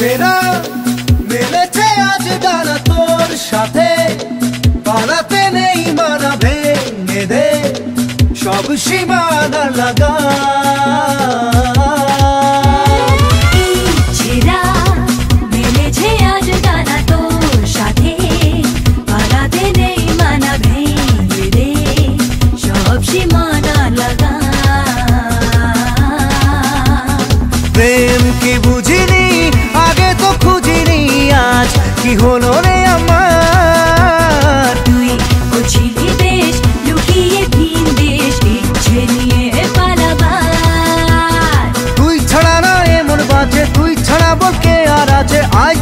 সেরা মিলেছে আজ ডানা তোর সাথে, পালাতে নেই মানা, ভেঙে দে সব সীমানা লাগা। সেরা মিলেছে আজ ডানা তোর সাথে, পালাতে নেই মানা, ভেঙে দে সব সীমানা লাগা। প্রেম কি বুঝিনি আগে তো খুঁজিনি, আজ কি হলো রে আমার। তুই বুঝিলি বেশ লুকিয়ে ভিন দেশ, ইচ্ছে নিয়ে পালাবার। তুই ছাড়া না এমন বাজে, তুই ছাড়া বলকে আর আছে, আজ